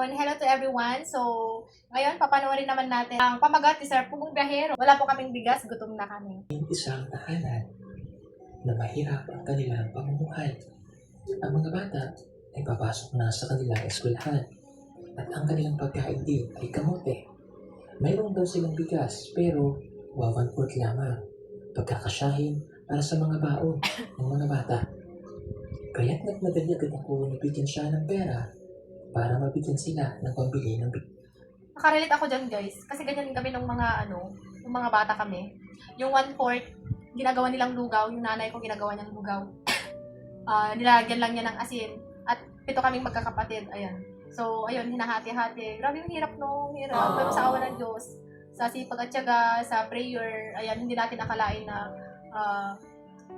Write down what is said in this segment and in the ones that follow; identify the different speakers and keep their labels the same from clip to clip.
Speaker 1: afternoon. Hello to everyone. So, ngayon papanoorin naman natin ang pamagat ni Sir Pugong Biyahero. Wala po kaming bigas, gutom na kami.
Speaker 2: Isang tahanan na mahirap ang kanilang pamumuhay. Ang mga bata ay papasok na sa kanilang eskwelahan at ang kanilang pagkain din ay kamote. Mayroon daw silang bigas pero 1/4 lamang pagkakasyahin para sa mga baon ng mga bata. Kaya't nagmadali agad ako na bigyan siya ng pera para mabigyan sila ng pambili ng bigas.
Speaker 1: Nakarelate ako dyan guys. Kasi ganyan kami nung mga nung mga bata kami. Yung 1/4, ginagawa nilang lugaw. Yung nanay ko ginagawa niyang lugaw. Nilagyan lang niya ng asin. At 7 kaming magkakapatid. Ayan. So, ayun, hinahati-hati. Grabe yung hirap no. Hirap. Pero sa awa ng Diyos, sa sipag at tiyaga, sa prayer, ayan, hindi natin akalain na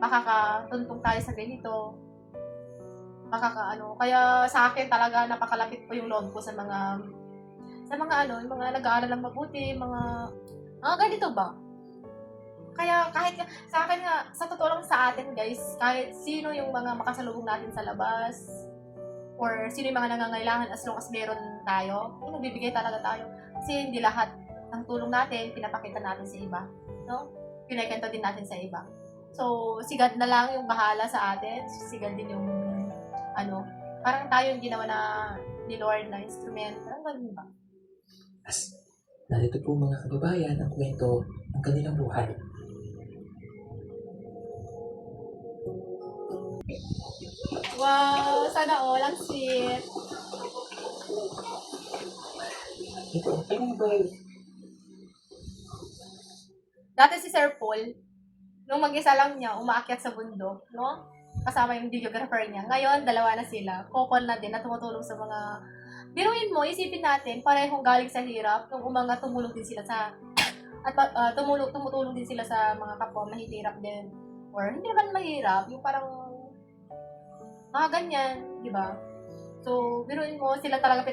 Speaker 1: makakatuntong tayo sa ganito. Kaya sa akin talaga napakalapit po yung loob ko sa mga yung mga nag-aaral ng mabuti, mga ganito ba? Kaya kahit sa akin nga, sa totoo lang sa atin guys, kahit sino yung mga makasalubong natin sa labas, or sino yung mga nangangailangan as long as meron tayo, nagbibigay talaga tayo. Kasi hindi lahat ng tulong natin, pinapakita natin sa iba. No? Pinakita din natin sa iba. So, si God na lang yung bahala sa atin. Si God din yung parang tayo yung ginawa na ni Lord na instrument. Parang ganun ba?
Speaker 2: Narito po mga kababayan ang kwento ng kanilang buhay.
Speaker 1: Wow! Sana all. Ang sweet.
Speaker 2: Ito, ano ba?
Speaker 1: Dati si Sir Paul, nung mag-isa lang niya, umaakyat sa bundok, no? Kasama yung videographer niya. Ngayon, dalawa na sila. Couple na din na tumutulong sa mga... Biruin mo, isipin natin, parehong galing sa hirap, nung umangat, tumulong din sila sa... At tumutulong din sila sa mga kapwa mahihirap din. Or hindi naman mahirap, yung parang... mga ganyan, di ba? So, biruin mo, sila talaga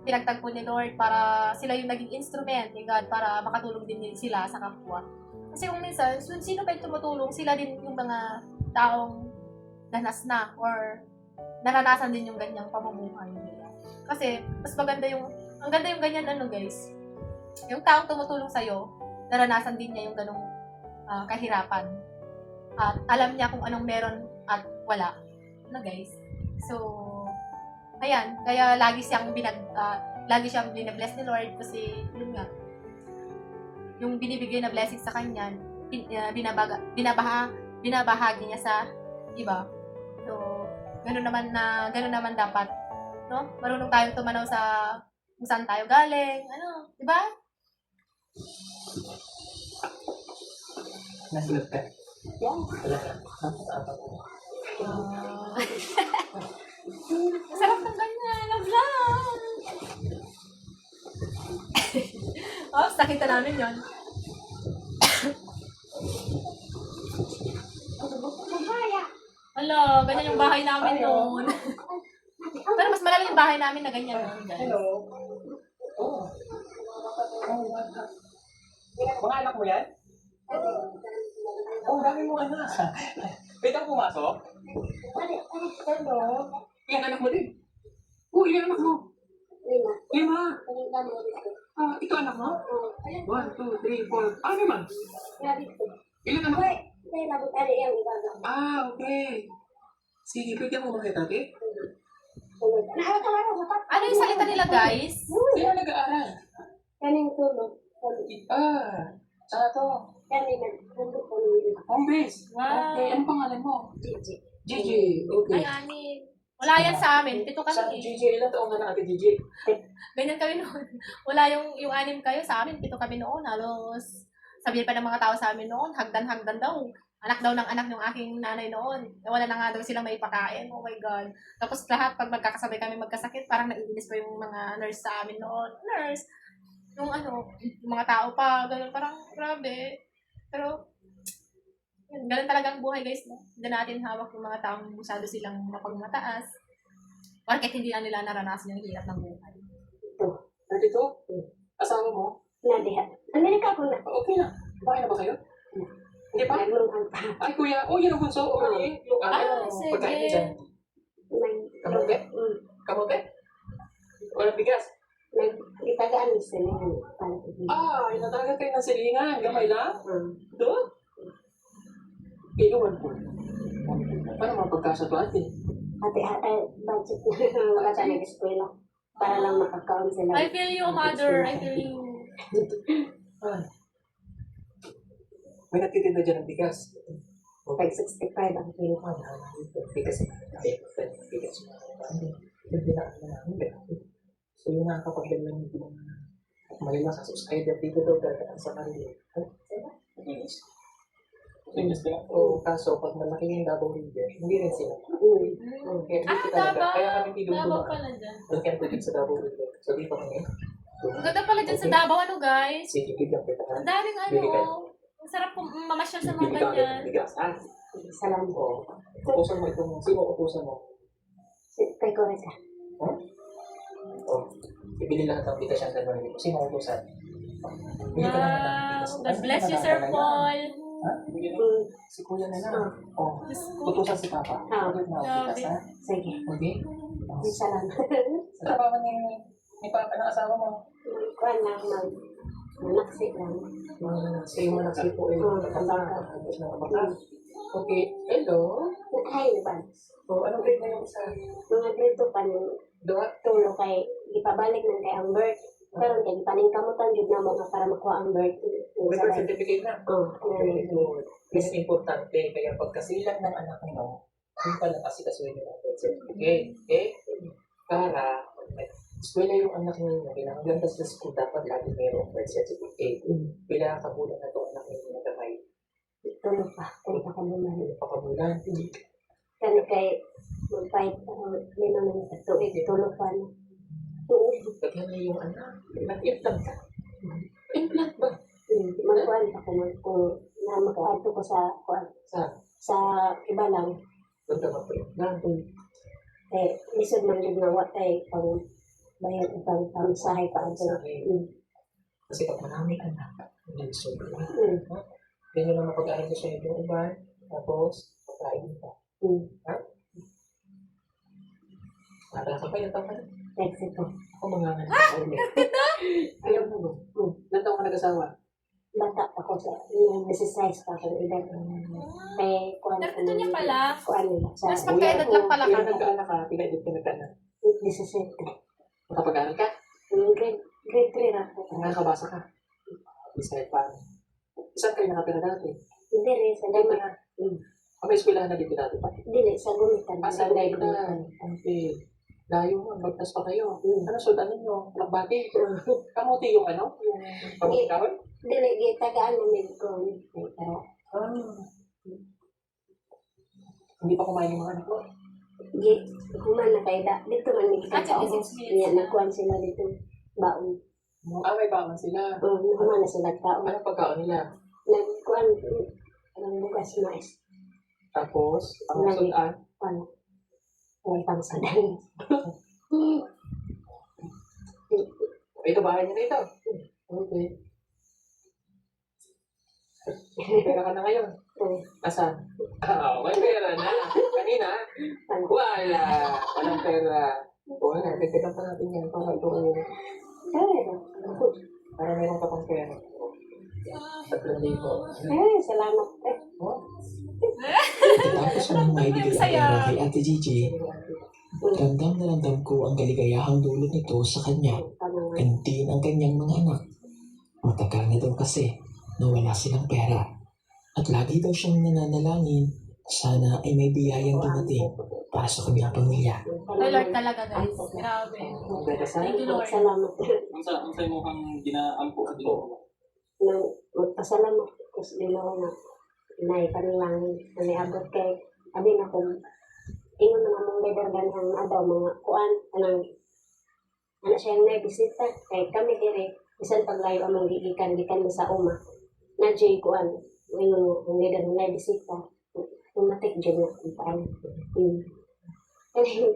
Speaker 1: pinagtagpo ni Lord para sila yung naging instrument ni God para makatulong din sila sa kapwa. Kasi kung minsan, sino pa yung tumutulong, sila din yung mga taong danas na or naranasan din yung ganyang pamumuhay nila. Kasi, mas maganda ang ganda yung ganyan guys. Yung taong tumutulong sa'yo, naranasan din niya yung ganong kahirapan. At alam niya kung anong meron at wala. Guys? So, ayan, kaya lagi siyang binabless ni Lord kasi yun nga, yung binibigay na blessing sa kanya, binabahagi niya sa iba. So, gano'n naman dapat, no? Marunong tayong tumanaw sa kung saan tayo galing, di ba?
Speaker 2: Nasulot ka?
Speaker 1: Yeah. Sarap ng ganyan, love lang. Nakita namin yon. Hala, ganyan yung bahay namin noon. Pero mas malaki yung bahay namin na ganyan noon, guys.
Speaker 2: Hello? Oh. Mga anak mo yan? Oh, dami mo anak. Pwede ako pumasok? Hello? Ilan anak mo din? Oh, ilan anak mo? 5. Ito anak mo? 1, 2, 3, 4. Ano naman? Ilan anak mo? Okay. Sige, pwede mo makita, okay?
Speaker 1: Ano yung salita nila, guys?
Speaker 2: Sino nag-aaral? Saan to? Home base.
Speaker 1: Wow.
Speaker 2: Okay, anong pangalan mo? Gigi. Okay.
Speaker 1: Ay, ani. Wala yan sa amin. 7
Speaker 2: Sa
Speaker 1: kami.
Speaker 2: Gigi, ilan taong ka na ate Gigi?
Speaker 1: Ganyan kami noon. Wala yung 6 kayo sa amin. 7 kami noon. Halos, sabihin pa ng mga tao sa amin noon, hagdan-hagdan daw. Anak daw ng anak ng aking nanay noon. Wala na nga daw silang maipakain. Oh my God. Tapos lahat, pag magkakasabay kami magkasakit, parang naiinis pa yung mga nurse sa amin noon. Nurse. Yung yung mga tao pa, ganun, parang grabe. Pero, yun, ganun talagang buhay guys, no? Hindi natin hawak yung mga taong masyado silang mapagmataas. Bakit hindi na nila naranasan yung hirap ng buhay.
Speaker 2: Nandito? Asawa mo?
Speaker 3: Amerika ko na.
Speaker 2: Okay na. Bakit na ba kayo? Hindi pa? Ay, kuya. Oh, yan ang bunso. Okay. Yung
Speaker 1: sige.
Speaker 2: pagkain niya dyan. Kamote? Kamote? Walang bigas?
Speaker 3: Nagitagaan sila yan.
Speaker 2: Inatagan kayo ng silingan. Gamay lang?
Speaker 3: Hmm.
Speaker 2: Doon? Inuwan po. Paano mapagkasa to ate?
Speaker 3: Hati-hati, budget na wala tayo nag-eskwela. Para lang makakaon sila.
Speaker 1: I feel you, mother. I feel you.
Speaker 2: Ay. May nagtitinda dyan ng bigas.
Speaker 3: Pag 65 ang kilo.
Speaker 2: Bigas. Bigas. Hindi na ako namin. So yung nakakapagdala ng malila sa subscriber dito daw dahil sa kanila. Oo, kaso pag malaki yung Davao River, hindi rin sila. Kaya dito talaga,
Speaker 1: Davao.
Speaker 2: kaya kami hindi
Speaker 1: Davao
Speaker 2: dumaan.
Speaker 1: pala dyan.
Speaker 2: Doon kaya tuloy sa Davao River. So di pa kami.
Speaker 1: Ang ganda pala dyan sa Davao, ano guys?
Speaker 2: Sige, bigyan kita.
Speaker 1: Ang daming
Speaker 2: Bili kayo.
Speaker 1: Ang sarap kung mamasyal sa mga
Speaker 2: Bili ka agad
Speaker 1: ganyan.
Speaker 2: ng bigas.
Speaker 3: Salamat.
Speaker 2: Oo. Upusan mo itong, sino upusan mo?
Speaker 3: Kay Coretta.
Speaker 2: Oh, ibili lahat ng bigas yung dalawa nito. Sino utusan? Bili ka naman ng
Speaker 1: Wow.
Speaker 2: bigas.
Speaker 1: God bless you, Sir Paul.
Speaker 2: Ha? Si Kuya na lang. Oh, utusan si Papa. Ulit na ang bigas, ha?
Speaker 3: Sige.
Speaker 2: Okay?
Speaker 3: Salamat.
Speaker 2: Sa trabaho ni Papa ng asawa mo.
Speaker 3: Kuhan lang, manaksik lang.
Speaker 2: Sa iyo man nagsipo eh. Okay. Hello?
Speaker 3: Hi, Ban.
Speaker 2: Oh, anong grade na yung isa?
Speaker 3: Mga dito pa ni
Speaker 2: Doha?
Speaker 3: tulo kay ipabalik ng kay ang birth. Pero kay paningkamutan jud na mo para makuha ang birth.
Speaker 2: May birth certificate na.
Speaker 3: Very
Speaker 2: good. This is importante. Kaya pagkasilang ng anak mo, hindi pa lang kasi kasuhin nila ang birth certificate. Okay? Para, eskwela yung anak ninyo, pinakaganda sa school, dapat lagi mayroong birth certificate. Bila kabulan na ito anak ninyo na kamay.
Speaker 3: tulo pa. Kung pakabulan.
Speaker 2: Pakabulan.
Speaker 3: Kani kay magpahit lima man sa tuig. Tulo pa na.
Speaker 2: Kaya na yung anak. Nag-implant ka. Implant ba?
Speaker 3: Magkuhan pa kung na magkuhan ko sa sa iba lang.
Speaker 2: Doon ka mag-implant.
Speaker 3: Eh, lisod man jud na watay pang bayad pang pamasahe pa ang
Speaker 2: Kasi pag maraming anak, hindi sobrang. Yan yung naman pag-aaral sa siya yung iba. Tapos, pagkain ka. Ha? Nakala ka pa yung taon ka na?
Speaker 3: Mexico.
Speaker 2: Ako mga nga na. Ayaw mo ba? Ilan taon ka nag-asawa?
Speaker 3: Bata ako sa yung exercise pa ako edad. Kay kuhan ko
Speaker 1: Nagtito niya pala.
Speaker 3: kuhan nila sa
Speaker 1: Mas magkaedad lang pala
Speaker 2: Kaya
Speaker 1: ka.
Speaker 2: nagkaanak ka, pinag-edit ka nagkaanak.
Speaker 3: 17.
Speaker 2: Nakapag-aaral ka?
Speaker 3: Grade 3 na ako.
Speaker 2: Nakakabasa ka? Bisaya pa. Saan kayo nakatira dati?
Speaker 3: Hindi rin sa dama.
Speaker 2: May eskwelahan na dito dati pa.
Speaker 3: Hindi sa gumitan.
Speaker 2: Sa Gumitan. Okay. Layo mo, magtas pa kayo. Ano sudan ninyo? Lagbati? Kamuti yung ano? Yung kamuti kahoy?
Speaker 3: Dili gitagaan mo med ko.
Speaker 2: Hindi pa kumain yung mga anak mo.
Speaker 3: Gi human na kay da. Dito man ni
Speaker 1: Ah,
Speaker 3: kita sa
Speaker 1: 26
Speaker 3: ubos.
Speaker 1: minutes.
Speaker 3: Niya nakuan sila dito. Baon.
Speaker 2: May baman sila.
Speaker 3: Human na sila taon.
Speaker 2: Anong pagkaon nila?
Speaker 3: Nagkuan ang bukas mais.
Speaker 2: Tapos, ang sudan.
Speaker 3: Ano? May pangsadan.
Speaker 2: Ito, bahay niya na ito. Okay. May pera ka na ngayon. Asan? May pera na. Kanina? Wala. Walang pera. Wala. Dagdagan pa natin yan. Para meron ka pang pera. 3,000.
Speaker 3: Salamat.
Speaker 2: Tapos ko nang maibigay ang
Speaker 1: Saya.
Speaker 2: pera kay Ate Gigi, ramdam na ramdam ko ang kaligayahang dulot nito sa kanya, kantin ang kanyang mga anak. Matagal na daw kasi na wala silang pera. At lagi daw siyang nananalangin, sana ay may biyayang dumating para sa kanyang pamilya.
Speaker 1: May Lord talaga guys. Grabe. Thank you Lord.
Speaker 3: Salamat.
Speaker 4: Ang sa'yo mo kang ginaampo sa dito.
Speaker 3: Nang magpasalamat ko sa Ginoo na naipanalangin na niabot kay abi na kung ingon na mong leader ganhang adaw mga kuan anang ana siyang naibisita kay kami dire bisan paglayo among gigikan sa uma na jay kuan ingon ang leader na naibisita tumatik dyan na kung paano kaya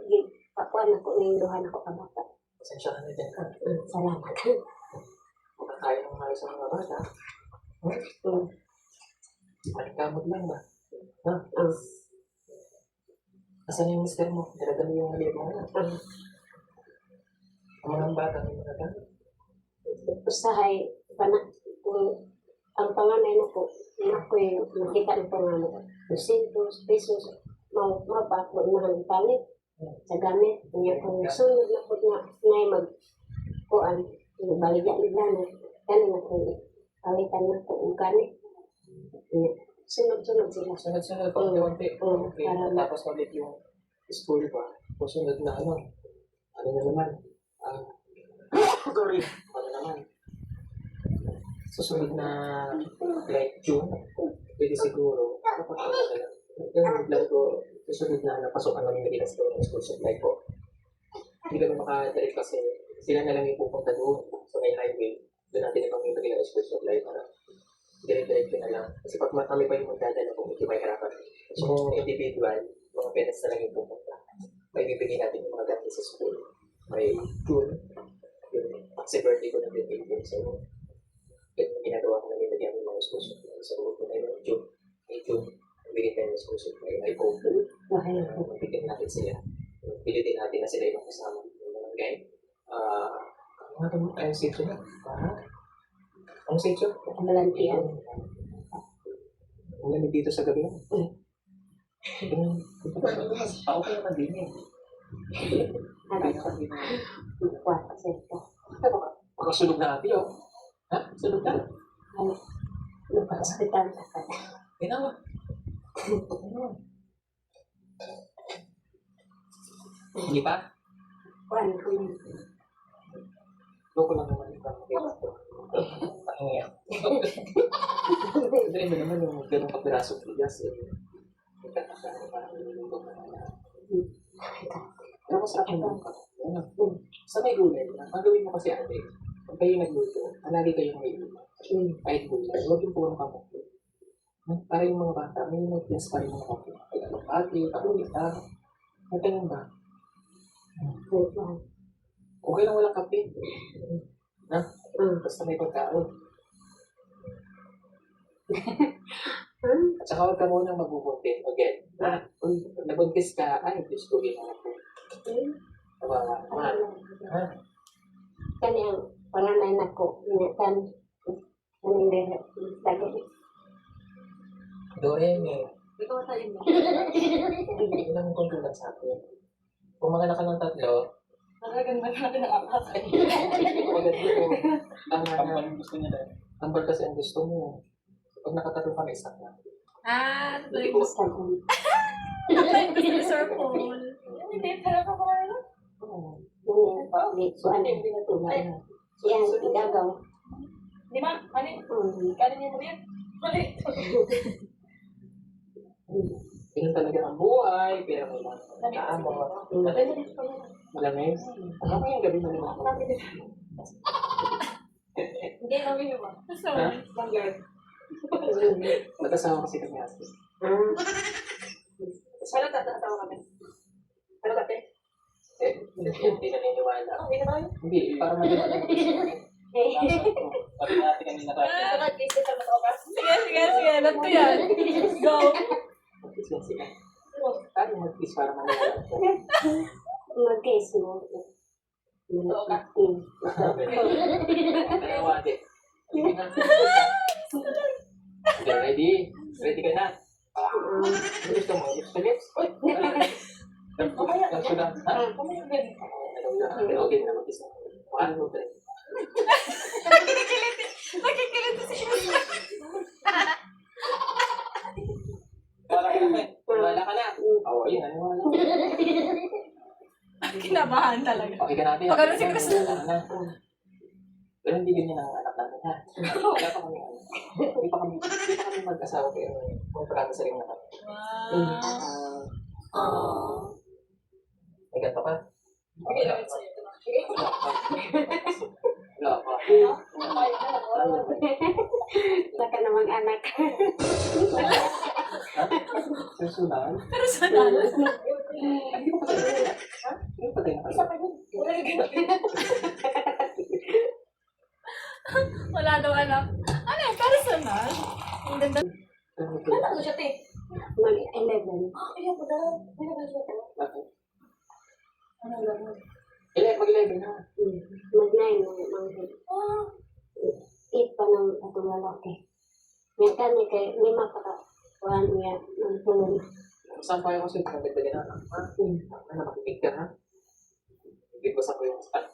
Speaker 3: pakuan ako ng duhan ako kabata.
Speaker 2: Pasensya ka na dyan ka.
Speaker 3: Salamat.
Speaker 2: Kaya ng mahal sa mga bata. Maligkamot lang ba? Asan yung mister mo? Dalaga mo yung maliit mo na. Ang mga bata may mga gamit.
Speaker 3: Usahay, kung ang panganay na po, ako'y nakita na po nga mo, 200 pesos, mapako na ang palit sa gamit. Kanya kung sunod na po nga, na kuan, baligya nila na, kani na po, palitan na po ang gamit. Sunod-sunod sila.
Speaker 2: Sunod-sunod, konti-konti.
Speaker 3: Oo,
Speaker 2: Okay,
Speaker 3: para
Speaker 2: tapos ulit yung school pa. Susunod na ano na naman. Sorry. Ano naman. Susunod na like June, pwede siguro. Yung vlog ko, susunod na napasok namin nila sa school supply po. Hindi kami makadalik kasi sila na lang yung pupunta doon sa may highway. Doon natin ipamimigay ng school supply para dire-diretso na lang. Kasi pag kami pa yung magdadala kung hindi may harapan. So kung individual, mga parents na lang yung pupunta. May bibigyan natin yung mga gamit sa school. May June, yung kasi birthday ko na din 18. So yun yung ginagawa ko na nilagyan ng mga school supply. So kung ay ng June, may June, bigyan tayo ng school supply. Ay po, bigyan natin sila. Pilitin natin na sila yung kasama ng mga guy. Ano ito ang sitio na? Ang sitio?
Speaker 3: Malantian.
Speaker 2: Ang lamig dito sa gabi mo. Ako kaya naman din eh.
Speaker 3: Kuwata sa ito.
Speaker 2: Baka sunog na ati, oh. Ha? Sunog na?
Speaker 3: Hospital sa kada.
Speaker 2: Ginawa. Hindi pa?
Speaker 3: Kuan ko yun.
Speaker 2: Loko lang naman yung pahinga. Hindi mo naman yung ganong kapiraso ng bigas eh. Pero mas akin lang ka. Sa may gulay, ang gawin mo kasi ate, pag kayo nagluto, lagi kayong may gulay. Kahit gulay, huwag yung puro kamok. Para yung mga bata, may nag-yes pa rin mga kape. Ay, pati, kapulita. At ganun ba? Okay lang walang kape. Ha? Basta may pagkaon. At saka huwag ka munang magbubuntis. Again, kung nabuntis ka, ay, Diyos ko, ginawa ko. Kawawa naman. Ha?
Speaker 3: Kani ang panganay na ko, ingatan, kaning dere, lagi.
Speaker 2: Doreme,
Speaker 1: Ikaw tayo mo.
Speaker 2: ilang kontrolan sa akin. Kung mga naka ng tatlo,
Speaker 1: Nakaganda natin ang apat.
Speaker 2: maganda ko. Tama na.
Speaker 4: Kampal yung gusto niya dahil.
Speaker 2: Number kasi ang gusto mo. Pag nakatatlo ka na isa na.
Speaker 1: Ito yung gusto. Ito yung gusto ni Sir Paul. Hindi, pero pa ba ano?
Speaker 2: Oo.
Speaker 3: Kuan,
Speaker 2: Hindi na ito.
Speaker 3: yan, igagaw.
Speaker 1: Di ba? Mali. Kaya niyo mo yan? Mali.
Speaker 2: Ganun talaga ang buhay, pero may mga naamo. Malamig. Ano yung gabi mo naman?
Speaker 1: Hindi, namin mo ba? Sorry.
Speaker 2: Mag-asawa kasi kami ate.
Speaker 1: Sana tatawa kami. Ano ba, te?
Speaker 2: Hindi naniniwala.
Speaker 1: Hindi na tayo.
Speaker 2: Hindi, para maganda.
Speaker 4: Sabi natin kami nakakita.
Speaker 1: Sige. Alam ko yan. Go.
Speaker 2: Mag-kiss lang sila. Paano mag-kiss para maniwala ko?
Speaker 3: Mag-case mo.
Speaker 2: Dalawa ate. Okay, ready? Ready ka na? Gusto mo? Lips to lips? Gusto lang? Ha? Okay na mag-kiss na. Paano mo tayo?
Speaker 1: Nakikilit si
Speaker 2: Wala ka na. Wala ka na. Oo, yun. Naniwala.
Speaker 1: Kinabahan talaga.
Speaker 2: Okay ka natin.
Speaker 1: Pag ano si Chris
Speaker 2: na. Pero hindi ganyan ang anak namin, ha? Wala pa kami, hindi pa kami mag-asawa pero kung parang sa rin naman. May ganito ka? Wala pa. Wala pa.
Speaker 3: Naka namang anak.
Speaker 2: Susunod?
Speaker 1: Personal.
Speaker 2: Hindi ko pa tayo. Ha? Hindi pa tayo nakasama.
Speaker 1: Wala daw anak. Ano yung personal? Ang ganda. Ano ko siya, te?
Speaker 3: Mag-11.
Speaker 1: Ayaw ko daw.
Speaker 2: Bakit? Mag-11 na.
Speaker 3: Mag-9 manghid. 8 pa ng atong lalaki. May kani kay 5 pa ka. Kuhan niya ng tulong.
Speaker 2: Saan pa yung kasi pagdagdagan na? Ano, makikig ka, ha? Hindi ko sa ko yung saan.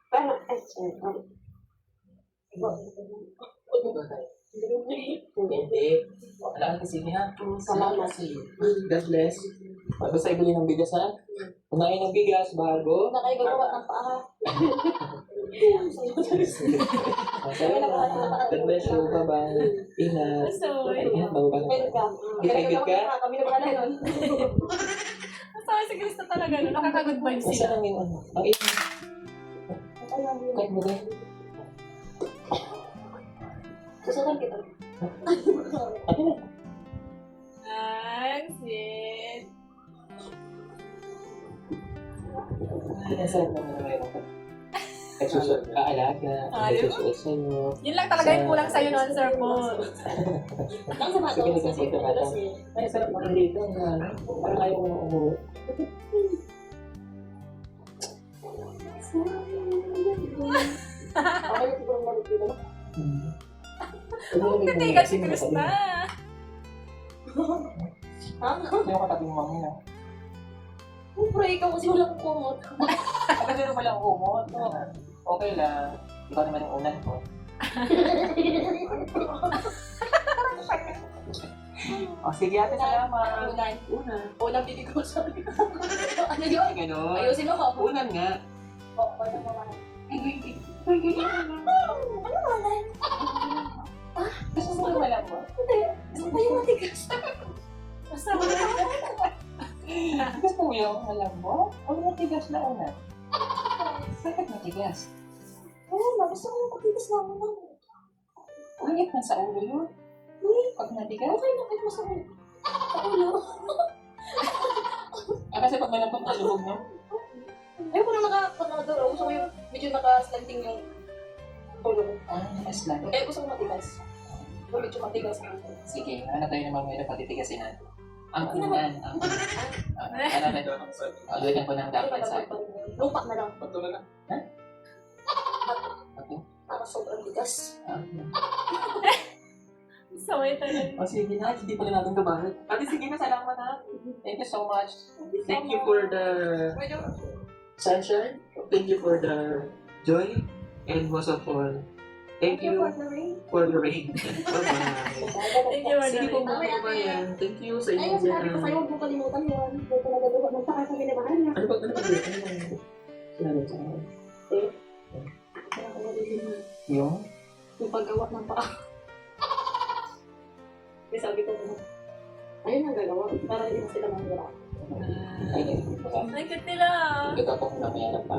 Speaker 3: Paano? Ay, sir.
Speaker 2: Hindi. Wala ka sige ha.
Speaker 3: Salamat.
Speaker 2: God bless. Basta ibili ng bigas ha. Kumain ng bigas bago.
Speaker 3: Nakaigawa ng paa.
Speaker 2: God bless you. Bye-bye. Ingat.
Speaker 1: So,
Speaker 2: Ingat bago ka na.
Speaker 3: Welcome.
Speaker 2: Excited ka?
Speaker 3: Kami na pala nun.
Speaker 1: masama si Krista talaga, no? Nakaka-good vibes
Speaker 2: Masa
Speaker 1: sila.
Speaker 2: lang yung ano? Ang ingat. Kahit mo rin.
Speaker 3: Susunod kita.
Speaker 2: Ano na?
Speaker 1: Exit.
Speaker 2: Nasarap naman na mayroon ka. Nagsusuot ka, alaga. Nagsusuot sa'yo.
Speaker 1: Yun lang talaga yung kulang sa'yo noon, Sir Paul.
Speaker 3: Ang sama
Speaker 2: Sige, nagkakita ka lang. Ay, sarap naman dito. Parang ayaw ko na umuwi.
Speaker 3: Okay, siguro balik dito.
Speaker 1: Titigan si Krista.
Speaker 2: Hindi ako katabi mo mamaya.
Speaker 3: Siyempre, ikaw kasi walang kumot.
Speaker 2: Kasi meron palang umot. Okay lang. Ikaw naman yung unan ko. O sige ate, salamat. Unan.
Speaker 3: Unang bibig ko sa akin. Ano
Speaker 2: Ay,
Speaker 3: yun?
Speaker 2: gano'n.
Speaker 3: Ayusin mo ko.
Speaker 2: Unan nga.
Speaker 3: Oo, ano naman. Ano naman?
Speaker 2: Gusto mo yung walang mo?
Speaker 3: Hindi. Gusto ko yung matigas.
Speaker 1: Basta mo
Speaker 2: Gusto mo yung walang mo? O yung matigas na unan? Bakit matigas?
Speaker 3: Oo, gusto ko yung matigas na ako.
Speaker 2: Ulit na sa ulo yun. Pag matigas?
Speaker 3: Okay, nakit mo sa ulo. Sa ulo.
Speaker 2: Kasi pag malapot na lubog mo.
Speaker 3: Ayoko na nakakaduro. Gusto ko yung medyo naka-slanting yung ulo ko.
Speaker 2: Mas lang.
Speaker 3: Kaya gusto ko matigas. Medyo matigas na.
Speaker 2: Sige, hanap tayo ng mga patitigasin natin. Ang unan. Ang ano na doon? Lagyan ko ng dapat sa akin.
Speaker 3: Lupa na lang.
Speaker 4: Patuloy na.
Speaker 2: Okay.
Speaker 3: Para sobrang tigas.
Speaker 1: Saway talaga.
Speaker 2: O sige na, hindi pala natin gabahan. Ate, sige na, salamat ha. Thank you so much. Thank you for the sunshine. Thank you for the joy. And most of all, thank you for the rain. Bye-bye.
Speaker 1: Thank you,
Speaker 2: Sige po
Speaker 1: Marjorie.
Speaker 2: mga kabayan. Thank you sa inyo
Speaker 3: Ayun, sinabi ko sa'yo,
Speaker 2: dyan.
Speaker 3: huwag mo kalimutan yun. Huwag ko nagagawa. Magpaka sa kinabaan niya.
Speaker 2: Ano ba? Ano ba? Ano ba? Sinabi sa akin. Yung?
Speaker 3: Yung paggawa ng paa. Kasi sabi ko naman, ayun ang gagawa. Para hindi na sila manggara.
Speaker 2: Ay,
Speaker 1: Ay, cute nila.
Speaker 2: ito ako na may anak pa.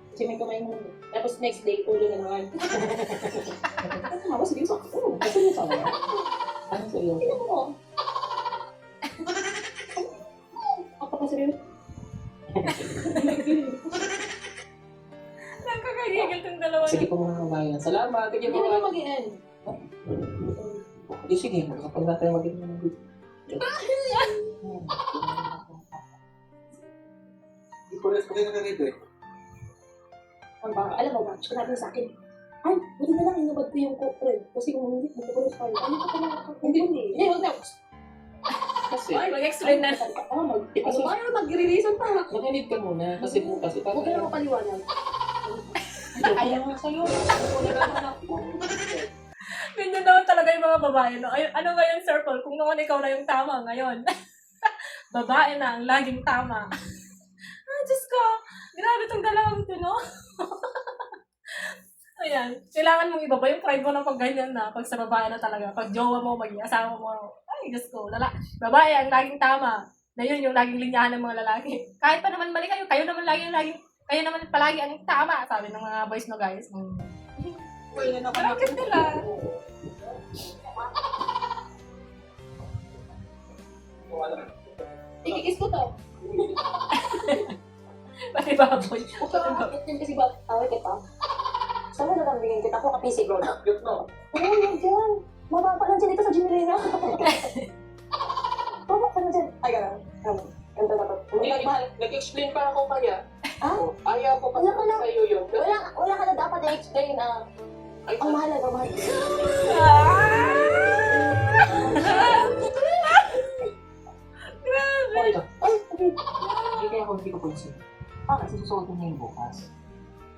Speaker 3: Kasi may kamay mo. Tapos next day, ulo na naman. Ano nga ba? Seryoso ako.
Speaker 2: Kasi yung sama. Ano seryoso?
Speaker 3: Tignan mo. Ako pa seryoso.
Speaker 1: Nakakagigil tong dalawa
Speaker 2: Sige
Speaker 1: na.
Speaker 2: po mga kabayan. Salamat. Thank you
Speaker 3: Hindi
Speaker 2: po.
Speaker 3: naman mag-i-end.
Speaker 2: Sige, kapag na tayo mag-ibig ng video.
Speaker 4: Hindi ko rin pagkain na rito eh.
Speaker 3: Ang baka, alam mo ba, sinabi niya sa akin, ay, buti na lang inubad ko yung cookred. Kasi kung hindi, magpupulos pa rin. Ano ka pala? Hindi, hindi, huwag na.
Speaker 2: Kasi,
Speaker 1: Ay, mag-explain na.
Speaker 3: Ano ba yun? Mag-reason pa.
Speaker 2: mag-inid ka muna. Kasi po, kasi
Speaker 3: Huwag ka naman paliwanag.
Speaker 2: Ayaw nga sa'yo.
Speaker 1: Ganyan naman talaga yung mga babae, no? Ay, ano ngayon, Sir Paul? Kung noon ikaw na yung tama ngayon. Babae na ang laging tama. Ah, Diyos ko. Grabe tong dalawang to, no? Ayan. Kailangan mong ibaba yung pride mo ng pag ganyan na. Pag sa babae na talaga. Pag jowa mo, maging asawa mo. Ay, Diyos ko. Babae ang laging tama. Na yun yung laging linyahan ng mga lalaki. Kahit pa naman mali kayo, kayo naman palagi ang tama. Sabi ng mga boys, no, guys.
Speaker 3: Wala na
Speaker 1: Parang cute nila.
Speaker 3: Ikikis ko to.
Speaker 1: Pati baboy.
Speaker 3: Huwag ka makakit din kasi ba, away kita. Saan mo nalambingin kita? Ako kapisig, bro.
Speaker 4: Cute no?
Speaker 3: Oo, yan dyan. Mababa lang dyan dito sa Jimirina. Baba ka na dyan. Ay, gano'n. Ganito dapat.
Speaker 2: Nag-explain pa ako kaya.
Speaker 3: Ah?
Speaker 2: Oh, ayaw ko kasi
Speaker 3: Wala ka na.
Speaker 2: sa'yo yun.
Speaker 3: Wala ka na dapat i-explain na
Speaker 2: Ay,
Speaker 3: ang mahalaga, mahal.
Speaker 2: Ay, ito.
Speaker 3: Ay, sabi.
Speaker 2: Hindi kaya ako hindi ko pansin. Kasi susuotin niya yung bukas.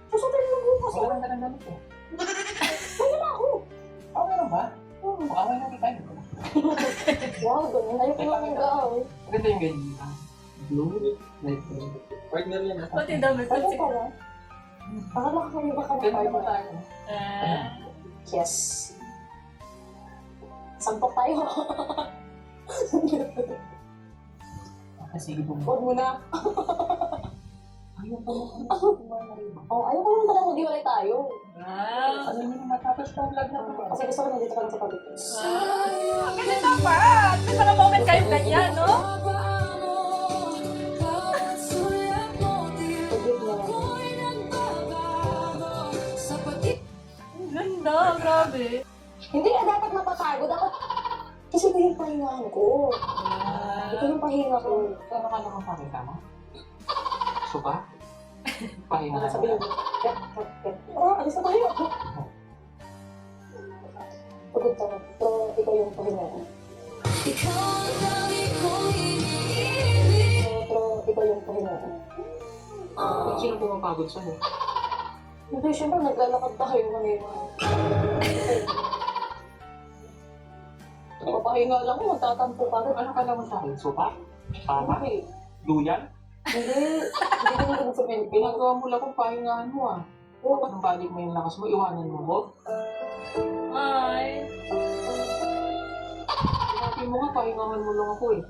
Speaker 3: Susutin mo bukas.
Speaker 2: Wala ka ng damit eh.
Speaker 3: Wala ako.
Speaker 2: Oh, meron ba? Away natin tayo.
Speaker 3: Wow, ganun. Ayoko lang yung gawin.
Speaker 2: Maganda yung ganyan. Blue, light blue.
Speaker 4: Partner yan.
Speaker 1: Pati damit ko
Speaker 3: Pwede
Speaker 1: si...
Speaker 3: pala. Akala ko kanina ka na
Speaker 2: Ganda naman
Speaker 3: partner.
Speaker 2: tayo.
Speaker 3: Yes. Sampok tayo.
Speaker 2: Sige po.
Speaker 3: Huwag mo na.
Speaker 2: Ayaw po mo.
Speaker 3: Oh, ayaw ko naman talaga mag-iwalay tayo.
Speaker 1: Wow.
Speaker 2: Ano yung matapos pa vlog na ba?
Speaker 3: Kasi gusto ko nandito ka lang sa Pilipinas.
Speaker 1: Ganun dapat. May mga moment kayo ganyan, no?
Speaker 3: Forgive mo.
Speaker 1: Ang ganda, grabe.
Speaker 3: Hindi ka dapat mapapagod. Dapat kasi ito yung pahingahan ko. Ito yung pahinga ko.
Speaker 2: Ano ka naman pakita mo? So ba? Pahinga
Speaker 3: Ano
Speaker 2: na
Speaker 3: sabihin mo? Alis na tayo. Pagod ka na. Pero ikaw yung pahinga ko. Pero ikaw yung pahinga ko.
Speaker 2: Sino pumapagod sa'yo?
Speaker 3: Hindi, syempre naglalakad tayo kanina. Papahinga lang ko, magtatampo ka rin.
Speaker 2: Ano ka naman sa akin? So ba? Tama?
Speaker 3: Bakit?
Speaker 2: Duyan?
Speaker 3: Hindi ko naman sa Pilipinas.
Speaker 2: Pinagawa mo lang kung pahingahan mo ah.
Speaker 3: Oo.
Speaker 2: Anong balik mo yung lakas mo? Iwanan mo mo?
Speaker 1: Ay.
Speaker 2: Sinabi mo nga, pahingahan mo lang ako eh.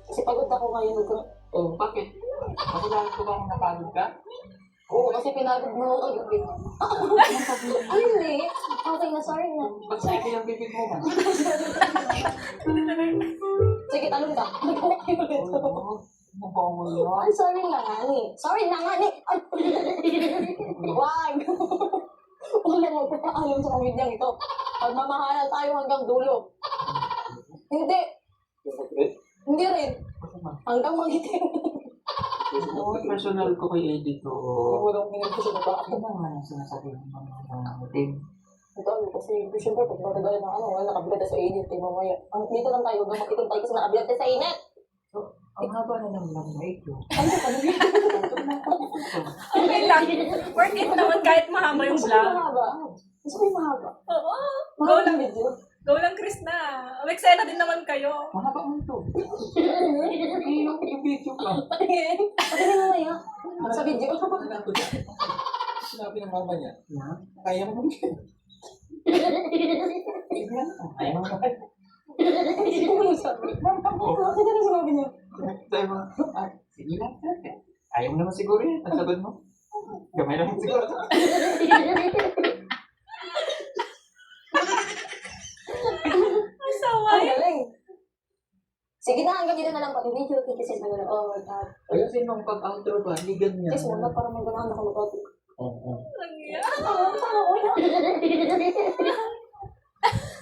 Speaker 3: Kasi pagod ako ngayon.
Speaker 2: Oh, bakit? Kasi dahil ko ba kung napagod ka?
Speaker 3: Oo, kasi pinagod mo ako kagabi. Ay, hindi. Okay na, sorry na.
Speaker 2: Ba't sa akin ang bibig mo ba?
Speaker 3: Sige, talong ka. Magkala kayo ulit.
Speaker 2: Oo, mabawal yan.
Speaker 3: Ay, sorry na nga ni. Sorry na nga ni. Ay, wag. Huwag na magpapaalam sa pamilyang ito. Pagmamahalan tayo hanggang dulo. Hindi. Hindi rin. Hanggang magiting.
Speaker 2: Oo, personal ko kay Edith oo.
Speaker 3: Walang minute ko siya na ba?
Speaker 2: Ano naman ang sinasabi mo ng team?
Speaker 3: Ito, kasi siyempre, pag matagalan ng wala nakabilad sa init, mamaya. Dito lang tayo, hanggang makitong tayo kasi nakabilad sa init.
Speaker 2: Ang haba na lang lang na ito.
Speaker 3: Ano ka na?
Speaker 1: Okay lang. Worth it naman kahit mahaba yung
Speaker 3: Gusto ko
Speaker 1: vlog.
Speaker 3: mahaba. Gusto ko yung mahaba.
Speaker 1: Oo. Go
Speaker 3: Mahaba
Speaker 1: lang.
Speaker 3: yung video.
Speaker 1: Go lang, Chris na. May eksena din naman kayo.
Speaker 2: Mahaba mo ito. Yung video ka.
Speaker 3: Patingin. Patingin na ya. Sa video.
Speaker 4: Ano ko dyan? Sinabi ng mama niya,
Speaker 2: Na?
Speaker 4: kaya mo mag-get.
Speaker 2: Ayaw mo na.
Speaker 3: Hindi ko sabi. Bakit ka na sinabi niya?
Speaker 2: Sabi mo, sige lang. Ayaw mo naman siguro yun. Ang sagot mo. Gamay naman siguro.
Speaker 1: Ang sawa.
Speaker 3: Ang galing. Sige na, hanggang dito na lang pa. Video, kikisis na gano'n. Oh my God.
Speaker 2: Ayusin mong pag-outro ba? Ligan niya.
Speaker 3: Kiss mo na para may ganahan ako mag-out.
Speaker 2: Oo.
Speaker 1: Ang iya.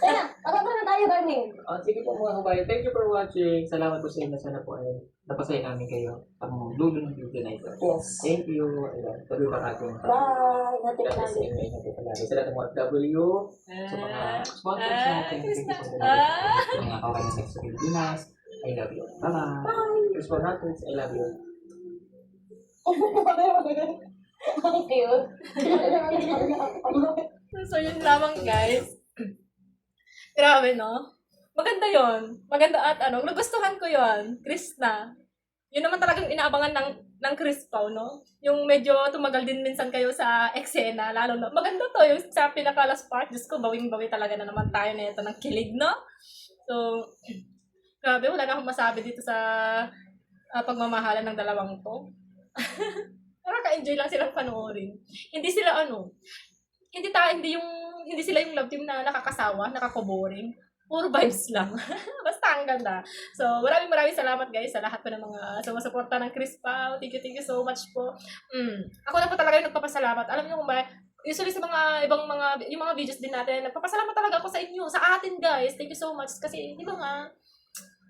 Speaker 3: Ayun na, nakapala na tayo, darling.
Speaker 2: Sige po mga kabayan. Thank you for watching. Salamat po sa inyo. Sana po ay napasaya namin kayo. Ang dulo ng video na ito.
Speaker 3: Yes.
Speaker 2: Thank you. Ayan. Tuloy pa natin.
Speaker 3: Bye. Natin
Speaker 2: Grabe sa
Speaker 3: natin.
Speaker 2: inyo. Ingat po lagi. Sa lahat ng mga W. Sa mga sponsors natin. Thank you so much. Sa mga kawalan sa Pilipinas. I love you. Bye-bye. Chris Fornatos, I love you.
Speaker 3: Ang cute.
Speaker 1: So, yun lamang, guys. Grabe, no? Maganda yon. Maganda at ano, nagustuhan ko yon, Chris na. Yun naman talagang inaabangan ng Chris Pao, no? Yung medyo tumagal din minsan kayo sa eksena, lalo na. Maganda to, yung sa pinaka-last part. Diyos ko, bawing-bawi talaga na naman tayo na ito ng kilig, no? So, grabe, wala na akong masabi dito sa pagmamahalan ng dalawang to. Nakaka-enjoy lang silang panoorin. Hindi sila hindi sila yung love team na nakakasawa, nakako-boring. Puro vibes lang. Basta ang ganda. So, maraming salamat guys sa lahat po ng mga sumusuporta ng Chris Pao. Thank you so much po. Ako na po talaga yung nagpapasalamat. Alam niyo kung ba, usually sa mga ibang yung mga videos din natin, nagpapasalamat talaga ako sa inyo, sa atin guys. Thank you so much. Kasi, di ba nga,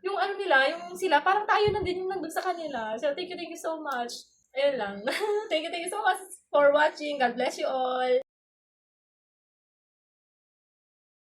Speaker 1: yung ano nila, yung sila, parang tayo na din yung nandun sa kanila. So, thank you so much. Ayun lang. Thank you so much for watching. God bless you all.